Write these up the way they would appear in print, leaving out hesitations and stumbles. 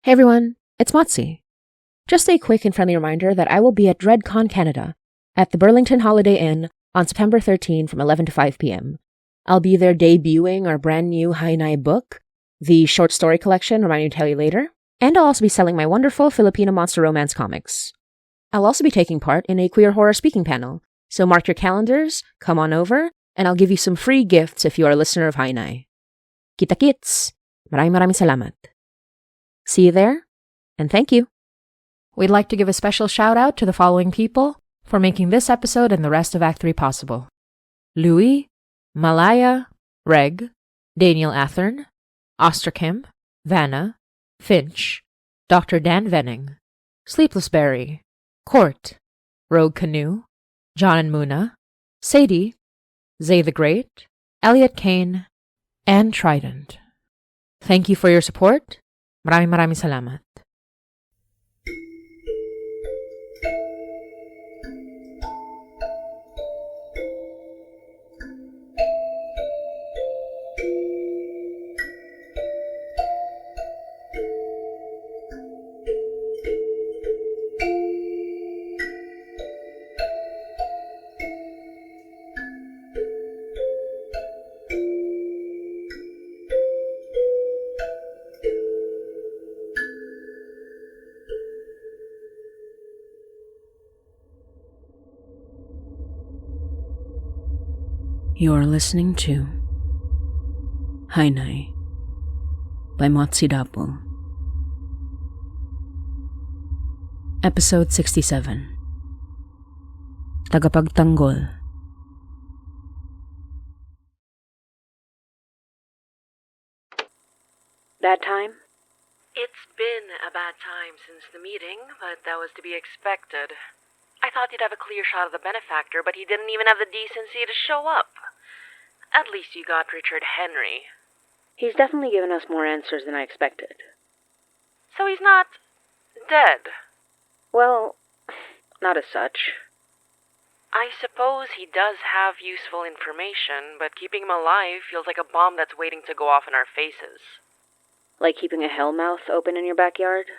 Hey everyone, it's Motzi. Just a quick and friendly reminder that I will be at DreadCon Canada at the Burlington Holiday Inn on September 13 from 11 to 5 p.m. I'll be there debuting our brand new Hainay book, the short story collection, Remind Me to Tell You Later, and I'll also be selling my wonderful Filipino monster romance comics. I'll also be taking part in a queer horror speaking panel, so mark your calendars, come on over, and I'll give you some free gifts if you are a listener of Hainay. Kita-kits! Maraming salamat. See you there, and thank you. We'd like to give a special shout out to the following people for making this episode and the rest of Act 3 possible. Louis, Malaya, Reg, Daniel Athern, Osterkim, Vanna, Finch, Dr. Dan Venning, Sleepless Berry, Court, Rogue Canoe, John and Muna, Sadie, Zay the Great, Elliot Kane, and Trident. Thank you for your support. Maraming salamat. You're listening to Hainay by Motzi Dapo. Episode 67. Tagapagtanggol. Bad time? It's been a bad time since the meeting, but that was to be expected. I thought you'd have a clear shot of the benefactor, but he didn't even have the decency to show up. At least you got Richard Henry. He's definitely given us more answers than I expected. So he's not dead? Well, not as such. I suppose he does have useful information, but keeping him alive feels like a bomb that's waiting to go off in our faces. Like keeping a hellmouth open in your backyard?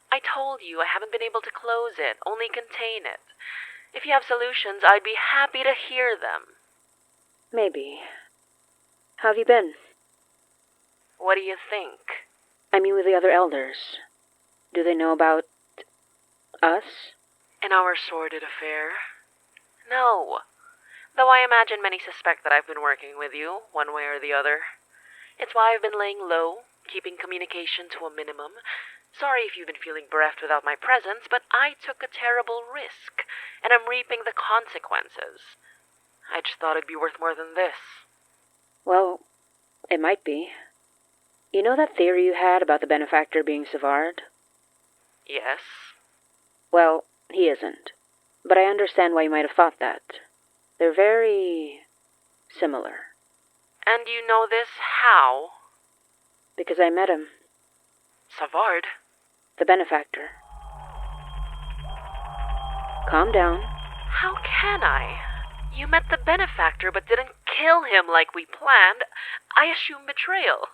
I told you I haven't been able to close it, only contain it. If you have solutions, I'd be happy to hear them. Maybe. How have you been? What do you think? I mean with the other elders. Do they know about us? In our sordid affair? No. Though I imagine many suspect that I've been working with you, one way or the other. It's why I've been laying low, keeping communication to a minimum. Sorry if you've been feeling bereft without my presence, but I took a terrible risk, and I'm reaping the consequences. I just thought it'd be worth more than this. Well, it might be. You know that theory you had about the benefactor being Savard? Yes. Well, he isn't. But I understand why you might have thought that. They're very similar. And you know this how? Because I met him. Savard? The benefactor. Calm down. How can I? You met the benefactor but didn't kill him like we planned. I assume betrayal.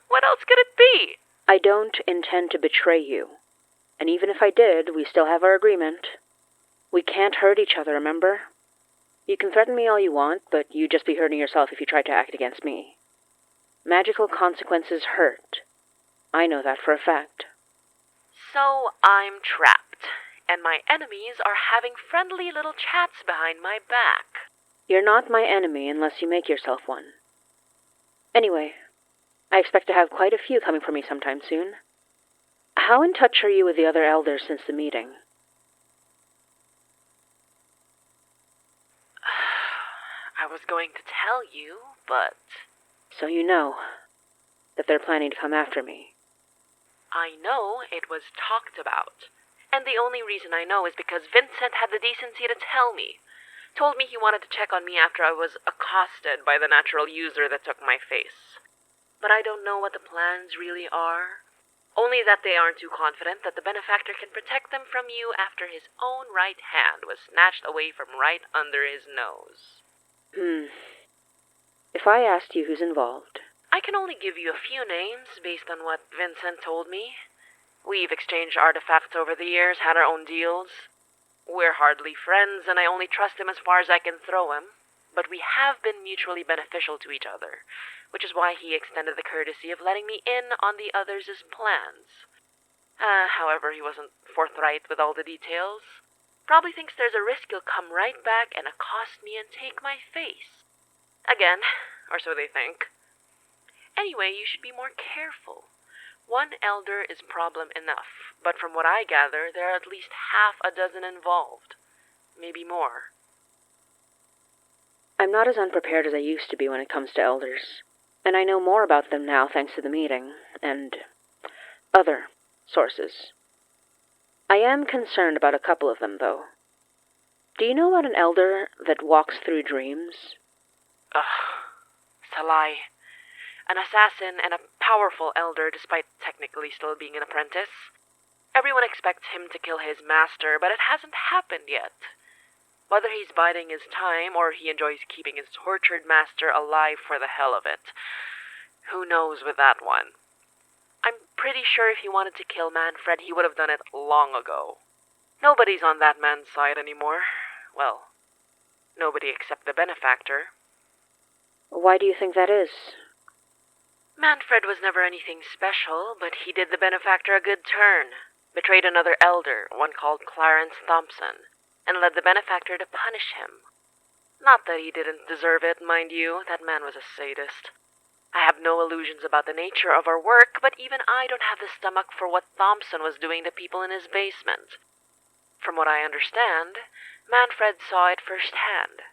What else could it be? I don't intend to betray you. And even if I did, we still have our agreement. We can't hurt each other, remember? You can threaten me all you want, but you'd just be hurting yourself if you tried to act against me. Magical consequences hurt. I know that for a fact. So I'm trapped, and my enemies are having friendly little chats behind my back. You're not my enemy unless you make yourself one. Anyway, I expect to have quite a few coming for me sometime soon. How in touch are you with the other elders since the meeting? I was going to tell you, but... So you know that they're planning to come after me. I know it was talked about. And the only reason I know is because Vincent had the decency to tell me. Told me he wanted to check on me after I was accosted by the natural user that took my face. But I don't know what the plans really are. Only that they aren't too confident that the benefactor can protect them from you after his own right hand was snatched away from right under his nose. If I asked you who's involved... I can only give you a few names based on what Vincent told me. We've exchanged artifacts over the years, had our own deals. We're hardly friends, and I only trust him as far as I can throw him. But we have been mutually beneficial to each other, which is why he extended the courtesy of letting me in on the others' plans. However, he wasn't forthright with all the details. Probably thinks there's a risk he'll come right back and accost me and take my face. Again, or so they think. Anyway, you should be more careful. One elder is problem enough, but from what I gather, there are at least half a dozen involved. Maybe more. I'm not as unprepared as I used to be when it comes to elders, and I know more about them now thanks to the meeting, and other sources. I am concerned about a couple of them, though. Do you know about an elder that walks through dreams? Salai. An assassin and a powerful elder despite technically still being an apprentice. Everyone expects him to kill his master, but it hasn't happened yet. Whether he's biding his time or he enjoys keeping his tortured master alive for the hell of it. Who knows with that one? I'm pretty sure if he wanted to kill Manfred, he would have done it long ago. Nobody's on that man's side anymore. Well, nobody except the benefactor. Why do you think that is? Manfred was never anything special, but he did the benefactor a good turn. Betrayed another elder, one called Clarence Thompson, and led the benefactor to punish him. Not that he didn't deserve it, mind you. That man was a sadist. I have no illusions about the nature of our work, but even I don't have the stomach for what Thompson was doing to people in his basement. From what I understand, Manfred saw it firsthand.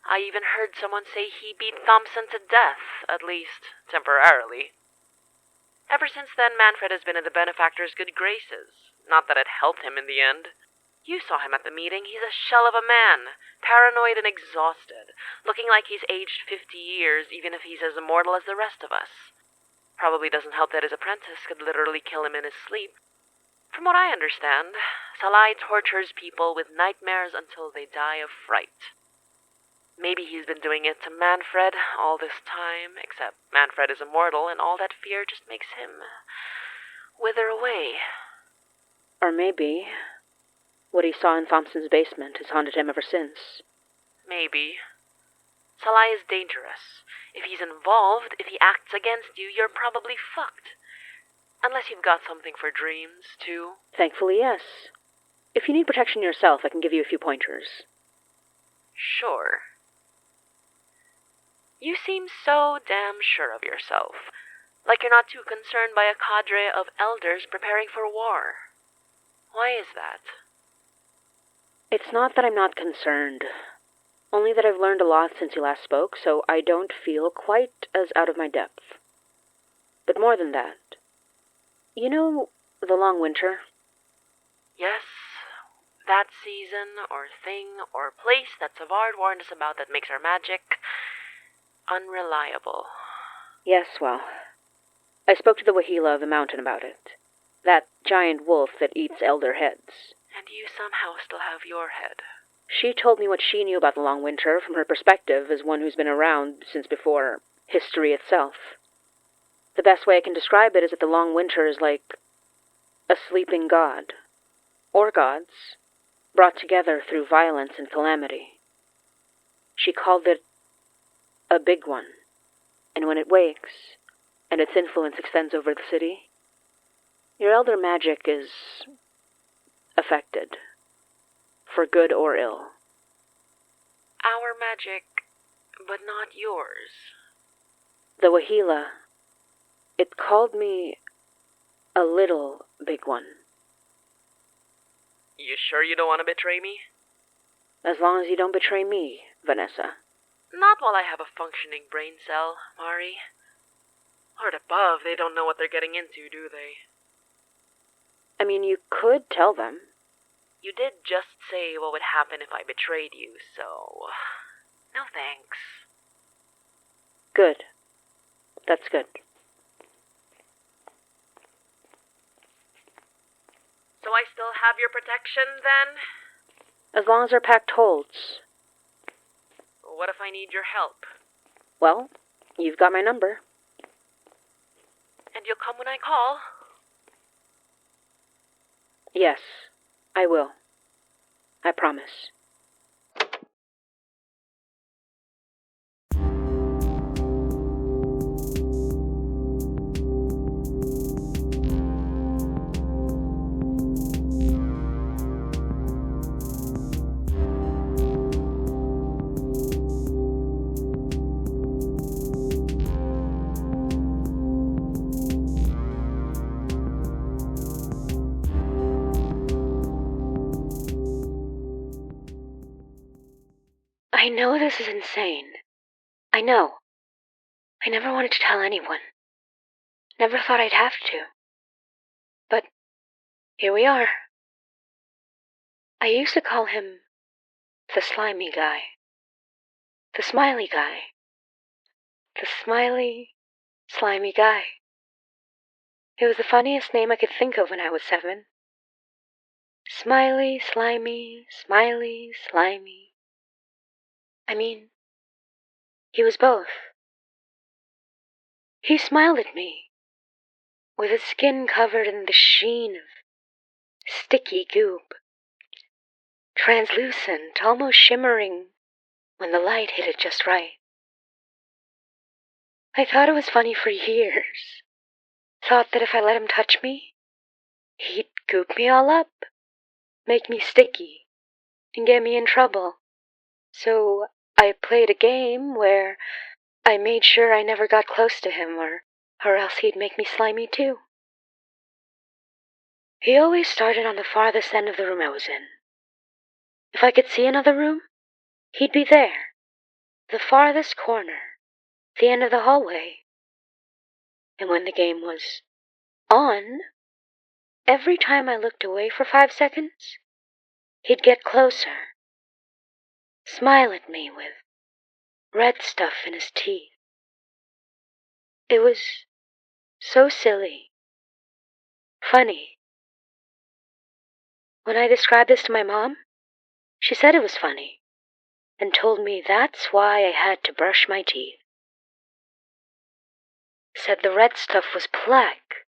I even heard someone say he beat Thompson to death, at least temporarily. Ever since then, Manfred has been in the benefactor's good graces. Not that it helped him in the end. You saw him at the meeting. He's a shell of a man, paranoid and exhausted, looking like he's aged 50 years, even if he's as immortal as the rest of us. Probably doesn't help that his apprentice could literally kill him in his sleep. From what I understand, Salai tortures people with nightmares until they die of fright. Maybe he's been doing it to Manfred all this time, except Manfred is immortal, and all that fear just makes him wither away. Or maybe what he saw in Thompson's basement has haunted him ever since. Maybe. Salai is dangerous. If he's involved, if he acts against you, you're probably fucked. Unless you've got something for dreams, too. Thankfully, yes. If you need protection yourself, I can give you a few pointers. Sure. You seem so damn sure of yourself. Like you're not too concerned by a cadre of elders preparing for war. Why is that? It's not that I'm not concerned. Only that I've learned a lot since you last spoke, so I don't feel quite as out of my depth. But more than that, you know the long winter? Yes, that season or thing or place that Savard warned us about that makes our magic unreliable. Yes, well, I spoke to the Wahila of the mountain about it. That giant wolf that eats elder heads. And you somehow still have your head. She told me what she knew about the long winter from her perspective as one who's been around since before history itself. The best way I can describe it is that the long winter is like a sleeping god, or gods, brought together through violence and calamity. She called it a big one, and when it wakes, and its influence extends over the city, your elder magic is affected, for good or ill. Our magic, but not yours. The Wahila, it called me a little big one. You sure you don't want to betray me? As long as you don't betray me, Vanessa. Not while I have a functioning brain cell, Mari. Lord above, they don't know what they're getting into, do they? I mean, you could tell them. You did just say what would happen if I betrayed you, so no thanks. Good. That's good. So I still have your protection, then? As long as our pact holds. What if I need your help? Well, you've got my number. And you'll come when I call? Yes, I will. I promise. I know this is insane. I know. I never wanted to tell anyone. Never thought I'd have to. But here we are. I used to call him the slimy guy. The smiley guy. The smiley, slimy guy. It was the funniest name I could think of when I was 7. Smiley, slimy, smiley, slimy. I mean, he was both. He smiled at me, with his skin covered in the sheen of sticky goop, translucent, almost shimmering when the light hit it just right. I thought it was funny for years. Thought that if I let him touch me, he'd goop me all up, make me sticky, and get me in trouble. So I played a game where I made sure I never got close to him, or else he'd make me slimy too. He always started on the farthest end of the room I was in. If I could see another room, he'd be there, the farthest corner, the end of the hallway. And when the game was on, every time I looked away for 5 seconds, he'd get closer, smile at me with red stuff in his teeth. It was so silly, funny. When I described this to my mom, she said it was funny, and told me that's why I had to brush my teeth. Said the red stuff was plaque,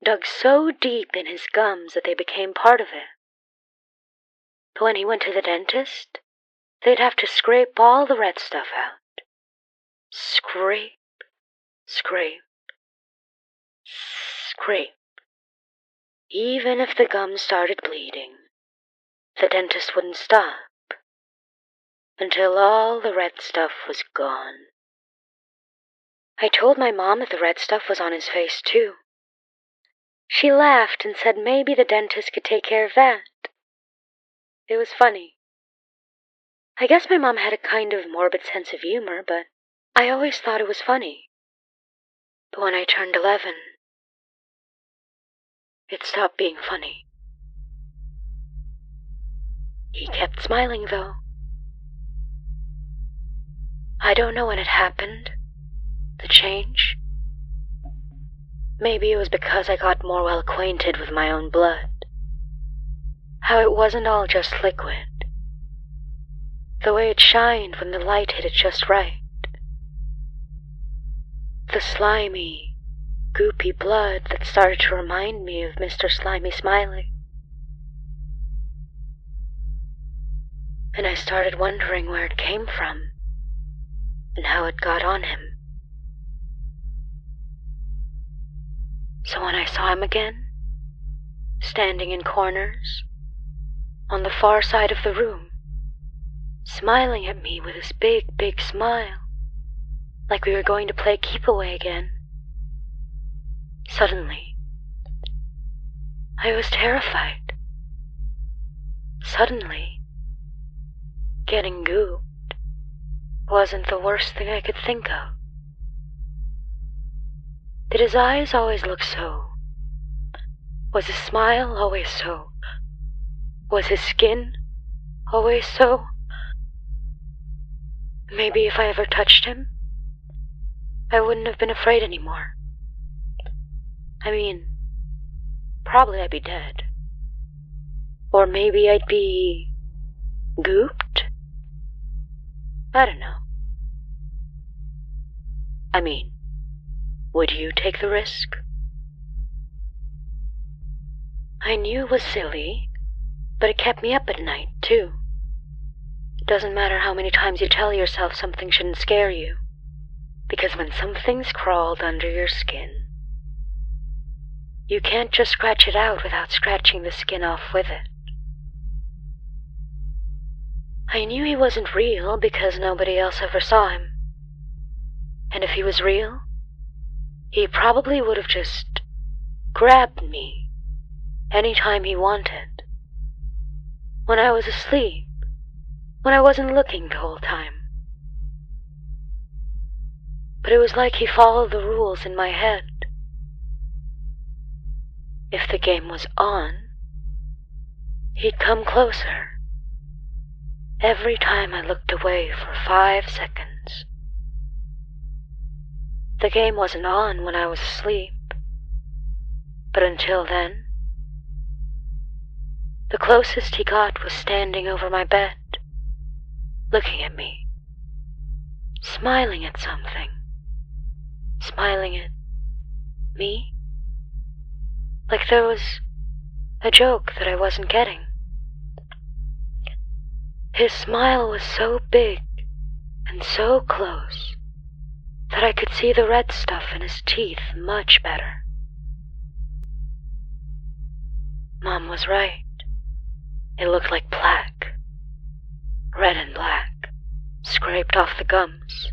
dug so deep in his gums that they became part of it. But when he went to the dentist, they'd have to scrape all the red stuff out. Scrape, scrape, scrape. Even if the gum started bleeding, the dentist wouldn't stop until all the red stuff was gone. I told my mom that the red stuff was on his face too. She laughed and said maybe the dentist could take care of that. It was funny. I guess my mom had a kind of morbid sense of humor, but I always thought it was funny. But when I turned 11, it stopped being funny. He kept smiling, though. I don't know when it happened, the change. Maybe it was because I got more well acquainted with my own blood. How it wasn't all just liquid. The way it shined when the light hit it just right. The slimy, goopy blood that started to remind me of Mr. Slimy Smiley. And I started wondering where it came from and how it got on him. So when I saw him again, standing in corners, on the far side of the room, smiling at me with his big, big smile, like we were going to play keep-away again, suddenly, I was terrified. Suddenly, getting gooped wasn't the worst thing I could think of. Did his eyes always look so? Was his smile always so? Was his skin always so? Maybe if I ever touched him, I wouldn't have been afraid anymore. I mean, probably I'd be dead. Or maybe I'd be gooped? I don't know. I mean, would you take the risk? I knew it was silly, but it kept me up at night, too. It doesn't matter how many times you tell yourself something shouldn't scare you, because when something's crawled under your skin, you can't just scratch it out without scratching the skin off with it. I knew he wasn't real because nobody else ever saw him. And if he was real, he probably would have just grabbed me anytime he wanted. When I was asleep, when I wasn't looking the whole time. But it was like he followed the rules in my head. If the game was on, he'd come closer every time I looked away for 5 seconds. The game wasn't on when I was asleep, but until then, the closest he got was standing over my bed, looking at me, smiling at something, smiling at me, like there was a joke that I wasn't getting. His smile was so big and so close that I could see the red stuff in his teeth much better. Mom was right. It looked like plaque, red and black, scraped off the gums,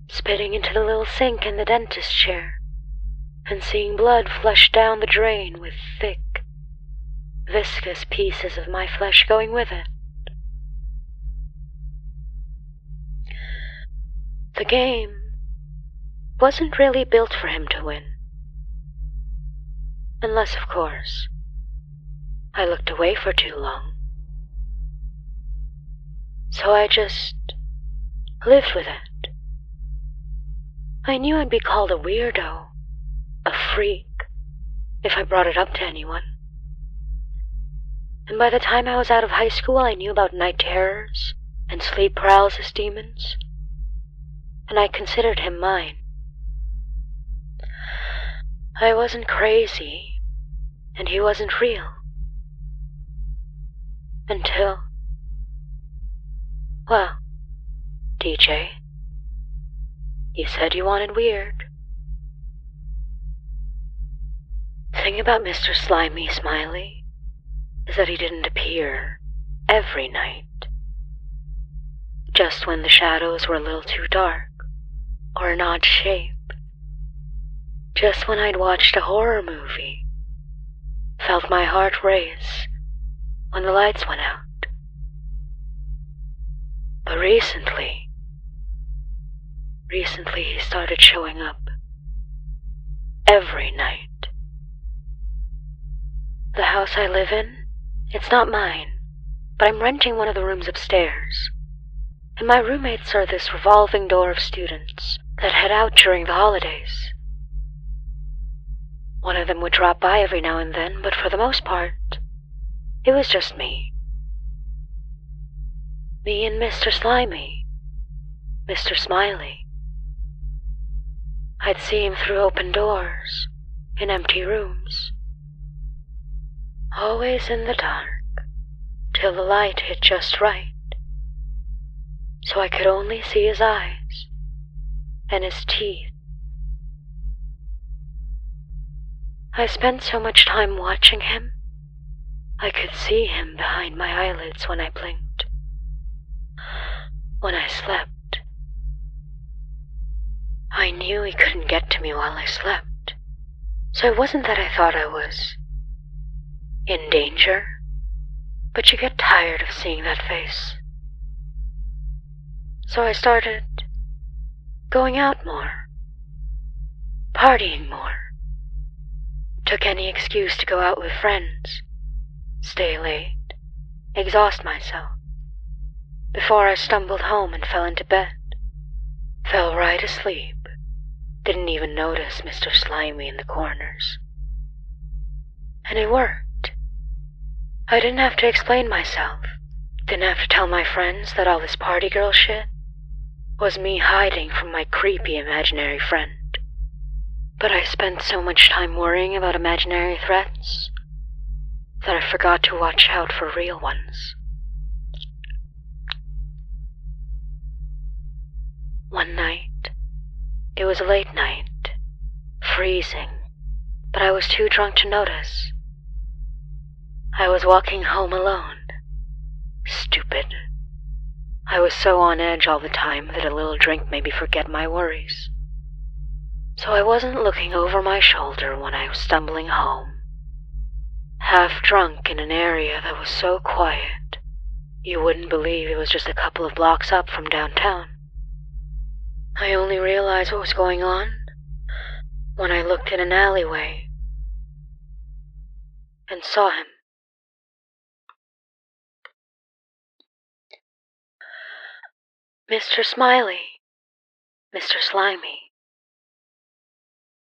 spitting into the little sink in the dentist chair, and seeing blood flush down the drain with thick, viscous pieces of my flesh going with it. The game wasn't really built for him to win. Unless, of course, I looked away for too long. So I just lived with it. I knew I'd be called a weirdo, a freak, if I brought it up to anyone. And by the time I was out of high school, I knew about night terrors and sleep paralysis demons, and I considered him mine. I wasn't crazy, and he wasn't real. Until, well, DJ, you said you wanted weird. The thing about Mr. Slimy Smiley is that he didn't appear every night. Just when the shadows were a little too dark, or an odd shape. Just when I'd watched a horror movie, felt my heart race when the lights went out. But recently he started showing up every night. The house I live in, it's not mine, but I'm renting one of the rooms upstairs. And my roommates are this revolving door of students that head out during the holidays. One of them would drop by every now and then, but for the most part, it was just me. Me and Mr. Slimy, Mr. Smiley. I'd see him through open doors, in empty rooms. Always in the dark, till the light hit just right, so I could only see his eyes and his teeth. I spent so much time watching him, I could see him behind my eyelids when I blinked, when I slept. I knew he couldn't get to me while I slept, so it wasn't that I thought I was in danger, but you get tired of seeing that face. So I started going out more, partying more, took any excuse to go out with friends, stay late, exhaust myself, before I stumbled home and fell into bed, fell right asleep, didn't even notice Mr. Slimy in the corners. And it worked. I didn't have to explain myself, didn't have to tell my friends that all this party girl shit was me hiding from my creepy imaginary friend. But I spent so much time worrying about imaginary threats that I forgot to watch out for real ones. One night, it was a late night, freezing, but I was too drunk to notice. I was walking home alone. Stupid. I was so on edge all the time that a little drink made me forget my worries. So I wasn't looking over my shoulder when I was stumbling home, half drunk in an area that was so quiet, you wouldn't believe it was just a couple of blocks up from downtown. I only realized what was going on when I looked in an alleyway and saw him. Mr. Smiley, Mr. Slimy.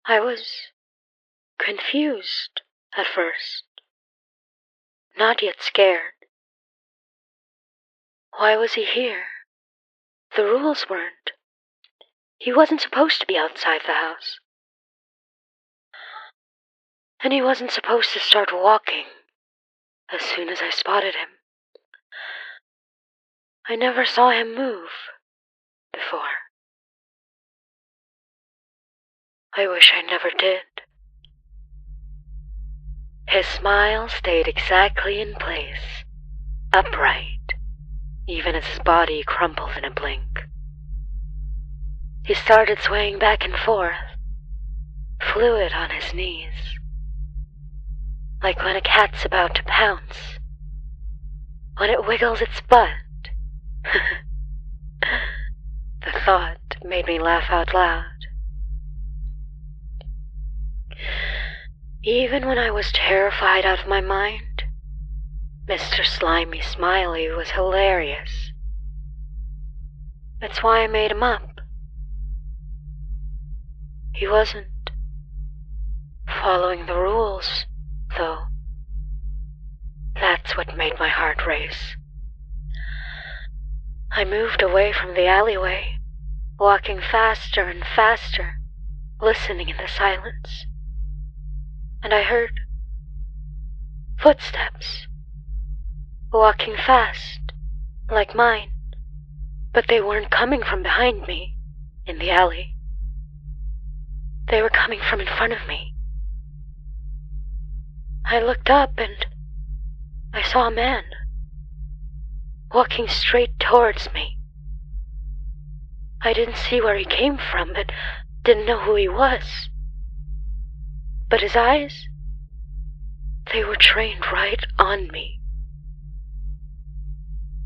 I was confused at first, not yet scared. Why was he here? The rules weren't. He wasn't supposed to be outside the house. And he wasn't supposed to start walking as soon as I spotted him. I never saw him move before. I wish I never did. His smile stayed exactly in place, upright, even as his body crumpled in a blink. He started swaying back and forth, fluid on his knees, like when a cat's about to pounce, when it wiggles its butt. The thought made me laugh out loud. Even when I was terrified out of my mind, Mr. Slimy Smiley was hilarious. That's why I made him up. He wasn't following the rules, though. That's what made my heart race. I moved away from the alleyway, walking faster and faster, listening in the silence. And I heard footsteps, walking fast, like mine, but they weren't coming from behind me in the alley. They were coming from in front of me. I looked up and I saw a man walking straight towards me. I didn't see where he came from, but didn't know who he was. But his eyes, they were trained right on me.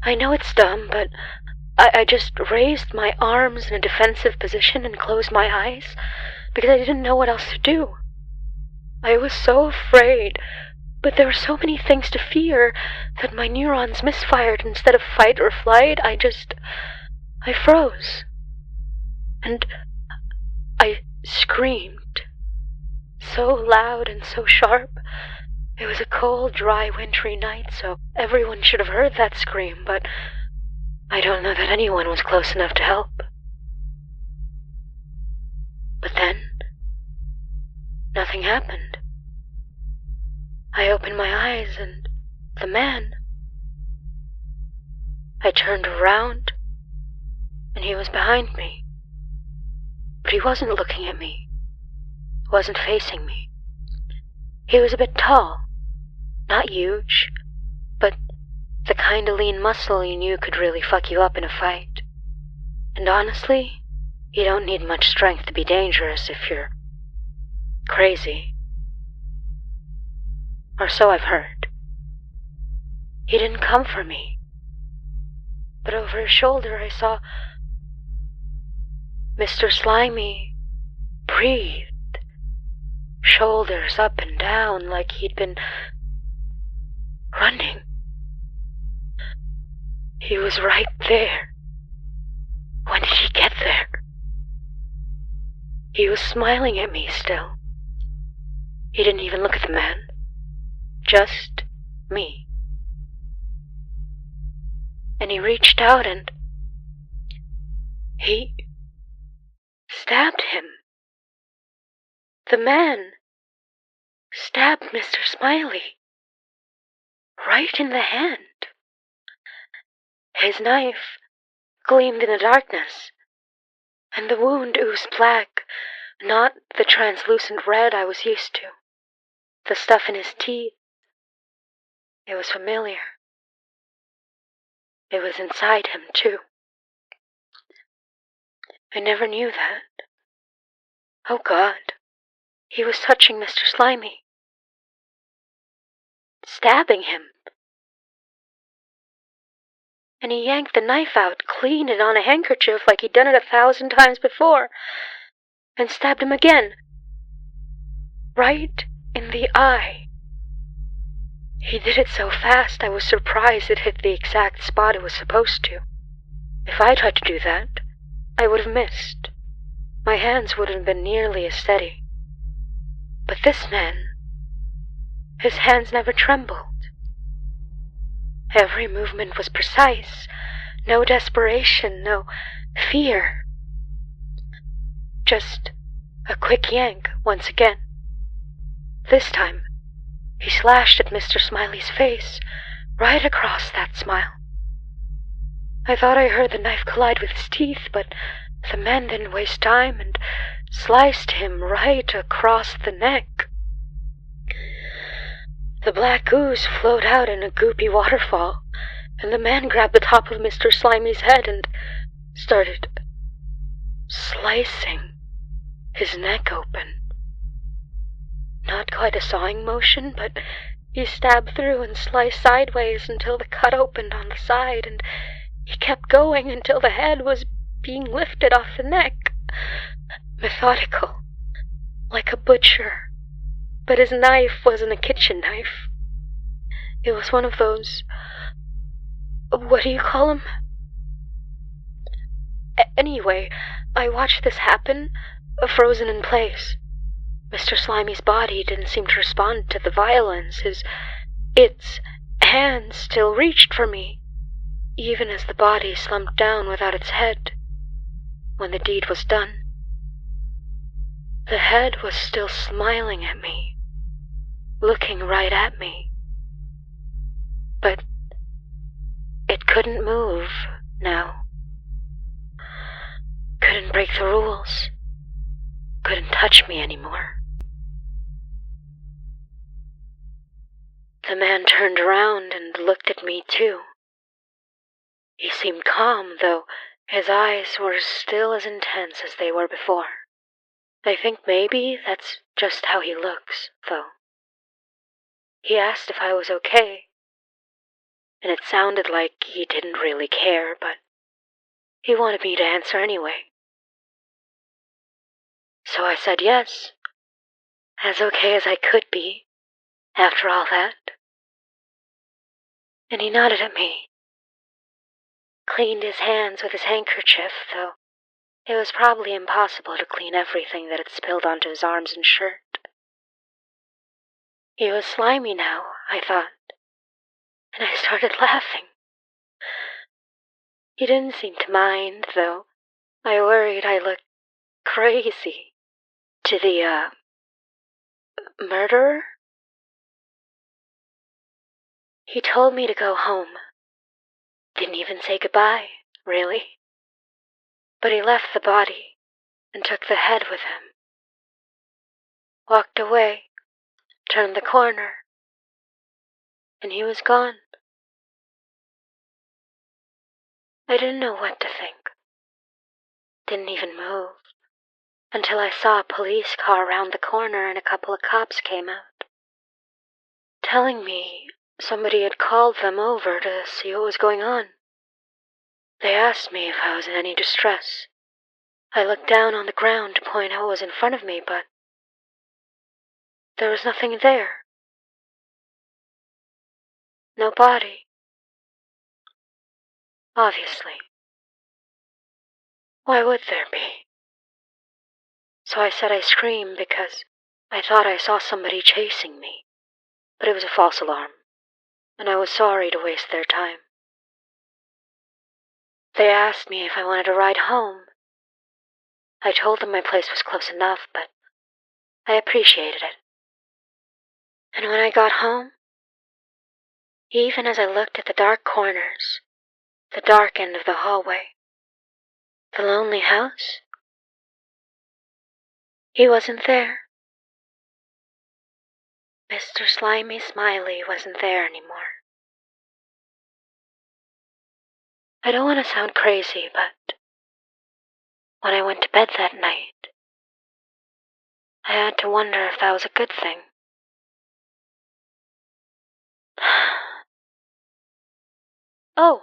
I know it's dumb, but I just raised my arms in a defensive position and closed my eyes because I didn't know what else to do. I was so afraid, but there were so many things to fear that my neurons misfired. Instead of fight or flight, I froze. And I screamed. So loud and so sharp. It was a cold, dry, wintry night, so everyone should have heard that scream, but I don't know that anyone was close enough to help. But then, nothing happened. I opened my eyes and the man. I turned around and he was behind me. But he wasn't looking at me. Wasn't facing me. He was a bit tall. Not huge, but the kind of lean muscle you knew could really fuck you up in a fight. And honestly, you don't need much strength to be dangerous if you're crazy. Or so I've heard. He didn't come for me. But over his shoulder I saw Mr. Slimy breathed, shoulders up and down like he'd been running. He was right there. When did he get there? He was smiling at me still. He didn't even look at the man. Just me. And he reached out and he stabbed him. The man stabbed Mr. Smiley. right in the hand. His knife gleamed in the darkness, and the wound oozed black, not the translucent red I was used to. The stuff in his teeth, it was familiar. It was inside him, too. I never knew that. Oh, God. He was touching Mr. Slimy. Stabbing him. And he yanked the knife out, cleaned it on a handkerchief like he'd done it 1,000 times before, and stabbed him again. Right in the eye. He did it so fast I was surprised it hit the exact spot it was supposed to. If I tried to do that, I would have missed. My hands wouldn't have been nearly as steady. But this man, his hands never trembled. Every movement was precise. No desperation, no fear. Just a quick yank once again. This time, he slashed at Mr. Smiley's face, right across that smile. I thought I heard the knife collide with his teeth, but the man didn't waste time and sliced him right across the neck. The black ooze flowed out in a goopy waterfall, and the man grabbed the top of Mr. Slimy's head and started slicing his neck open. Not quite a sawing motion, but he stabbed through and sliced sideways until the cut opened on the side, and he kept going until the head was being lifted off the neck. Methodical, like a butcher. But his knife wasn't a kitchen knife. It was one of those... what do you call them? Anyway, I watched this happen, frozen in place. Mr. Slimy's body didn't seem to respond to the violence. Its hands still reached for me, even as the body slumped down without its head. When the deed was done, the head was still smiling at me, looking right at me. But it couldn't move now. Couldn't break the rules. Couldn't touch me anymore. The man turned around and looked at me too. He seemed calm, though his eyes were still as intense as they were before. I think maybe that's just how he looks, though. He asked if I was okay, and it sounded like he didn't really care, but he wanted me to answer anyway. So I said yes, as okay as I could be, after all that. And he nodded at me, cleaned his hands with his handkerchief, though it was probably impossible to clean everything that had spilled onto his arms and shirt. He was slimy now, I thought, and I started laughing. He didn't seem to mind, though I worried I looked crazy to the, murderer. He told me to go home. Didn't even say goodbye, really. But he left the body and took the head with him. Walked away, turned the corner, and he was gone. I didn't know what to think. Didn't even move until I saw a police car around the corner and a couple of cops came out, telling me somebody had called them over to see what was going on. They asked me if I was in any distress. I looked down on the ground to point out what was in front of me, but there was nothing there. No body. Obviously. Why would there be? So I said I screamed because I thought I saw somebody chasing me, but it was a false alarm, and I was sorry to waste their time. They asked me if I wanted to ride home. I told them my place was close enough, but I appreciated it. And when I got home, even as I looked at the dark corners, the dark end of the hallway, the lonely house. He wasn't there. Mr. Slimy Smiley wasn't there anymore. I don't want to sound crazy, but when I went to bed that night, I had to wonder if that was a good thing. Oh,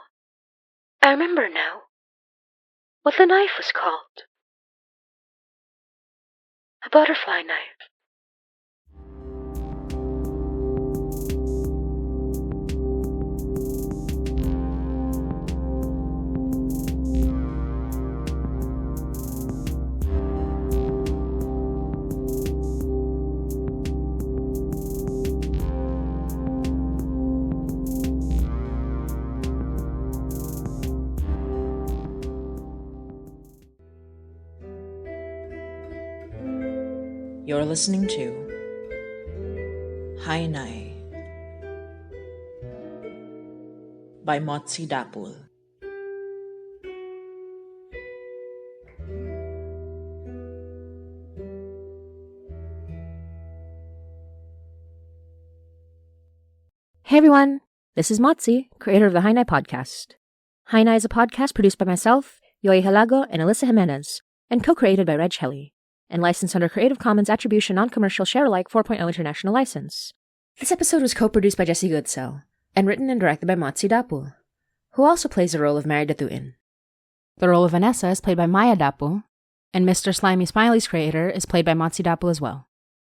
I remember now what the knife was called. A butterfly knife. You're listening to Hainay by Motsi Dapul. Hey everyone, this is Motsi, creator of the Hainay podcast. Hainay is a podcast produced by myself, Yoy Halago, and Alyssa Jimenez, and co-created by Reg Helly, and licensed under Creative Commons Attribution Non-Commercial Share-alike 4.0 International License. This episode was co-produced by Jesse Goodsell, and written and directed by Motsi Dapul, who also plays the role of Mary Datuin. The role of Vanessa is played by Maya Dapul, and Mr. Slimy Smiley's creator is played by Motsi Dapul as well.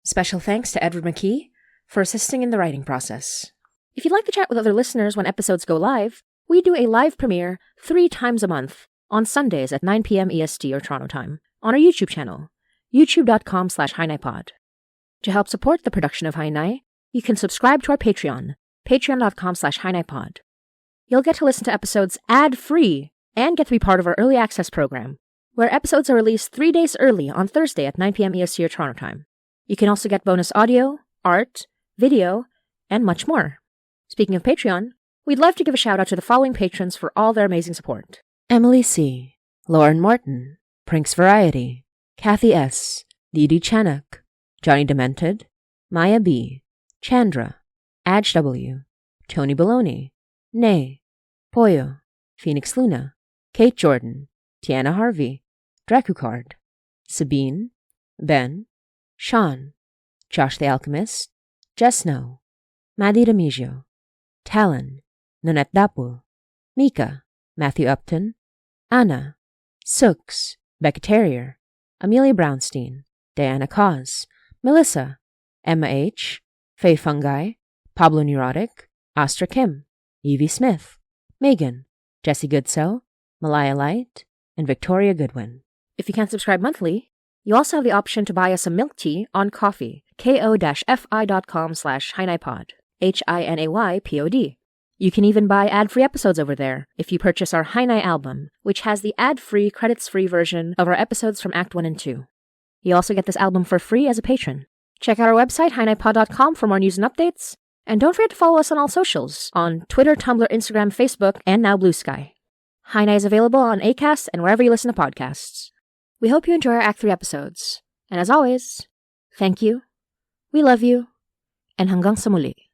Special thanks to Edward McKee for assisting in the writing process. If you'd like to chat with other listeners when episodes go live, we do a live premiere 3 times a month on Sundays at 9 p.m. EST or Toronto time on our YouTube channel, youtube.com/HainayPod. To help support the production of Hainay, you can subscribe to our Patreon, patreon.com/HainayPod. You'll get to listen to episodes ad-free and get to be part of our early access program, where episodes are released 3 days early on Thursday at 9 p.m. EST or Toronto time. You can also get bonus audio, art, video, and much more. Speaking of Patreon, we'd love to give a shout out to the following patrons for all their amazing support: Emily C., Lauren Morton, Prinks Variety, Kathy S., Didi Chanak, Johnny Demented, Maya B., Chandra, Adge W., Tony Baloney, Nay, Poyo, Phoenix Luna, Kate Jordan, Tiana Harvey, Dracucard, Sabine, Ben, Sean, Josh the Alchemist, Jess Snow, Maddie Remigio, Talon, Nanette Dapul, Mika, Matthew Upton, Anna, Sooks, Becca Terrier, Amelia Brownstein, Diana Cause, Melissa, Emma H., Faye Fungi, Pablo Neurotic, Astra Kim, Evie Smith, Megan, Jesse Goodsell, Malaya Light, and Victoria Goodwin. If you can't subscribe monthly, you also have the option to buy us a milk tea on Ko-fi, ko-fi.com/HainayPod, HINAYPOD. You can even buy ad-free episodes over there if you purchase our Hainay album, which has the ad-free, credits-free version of our episodes from Act 1 and 2. You also get this album for free as a patron. Check out our website, hainaypod.com, for more news and updates, and don't forget to follow us on all socials, on Twitter, Tumblr, Instagram, Facebook, and now Blue Sky. Hainay is available on Acast and wherever you listen to podcasts. We hope you enjoy our Act 3 episodes, and as always, thank you, we love you, and hanggang sa muli.